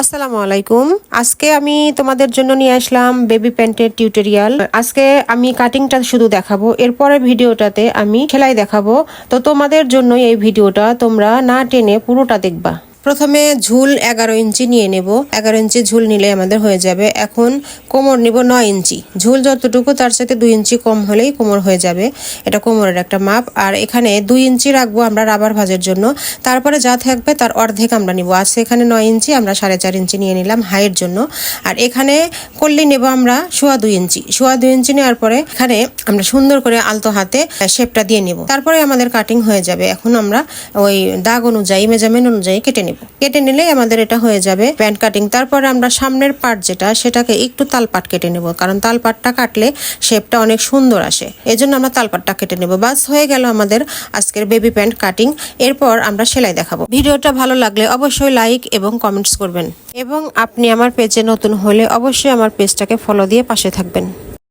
আসসালামু আলাইকুম। আজকে আমি তোমাদের জন্য নিয়ে আসলাম বেবি প্যান্টের টিউটোরিয়াল। আজকে আমি কাটিংটা শুধু দেখাবো, এরপরের ভিডিওটাতে আমি সেলাই দেখাবো। তো তোমাদের জন্য এই ভিডিওটা তোমরা না টেনে পুরোটা দেখবা। প্রথমে ঝুল 11 ইঞ্চি নিয়ে নেব। 11 ইঞ্চি ঝুল নিলে আমাদের হয়ে যাবে। এখন কোমর নিব 9 ইঞ্চি। ঝুল যতটুকু তার সাথে 2 ইঞ্চি কম হলেই কোমর হয়ে যাবে। এটা কোমরের একটা মাপ। আর এখানে 2 ইঞ্চি রাখবো আমরা রাবার ভাঁজের জন্য। তারপরে যা থাকবে তার অর্ধেক আমরা নিব। আর এখানে 9 ইঞ্চি, আমরা 4.5 ইঞ্চি নিয়ে নিলাম হাইয়ের জন্য। আর এখানে কল্লি নেব আমরা 2.25 ইঞ্চি। 2.25 ইঞ্চি নেওয়ার পরে এখানে আমরা সুন্দর করে আলতো হাতে শেপটা দিয়ে নেব। তারপরে আমাদের কাটিং হয়ে যাবে। এখন আমরা ওই দাগ অনুযায়ী মেজারমেন্ট অনুযায়ী কেটে নিলে আমাদের এটা হয়ে যাবে প্যান্ট কাটিং। তারপরে আমরা সামনের পার্ট যেটা সেটাকে একটু তালপাট কেটে নেব, কারণ তালপাটটা কাটলে শেপটা অনেক সুন্দর আসে। এজন্য আমরা তালপাটটা কেটে নেব। বাস হয়ে গেল আমাদের আজকের বেবি প্যান্ট কাটিং। এরপর আমরা সেলাই দেখাবো। ভিডিওটা ভালো লাগলে অবশ্যই লাইক এবং কমেন্টস করবেন, এবং আপনি আমার পেজে নতুন হলে অবশ্যই আমার পেজটাকে ফলো দিয়ে পাশে থাকবেন।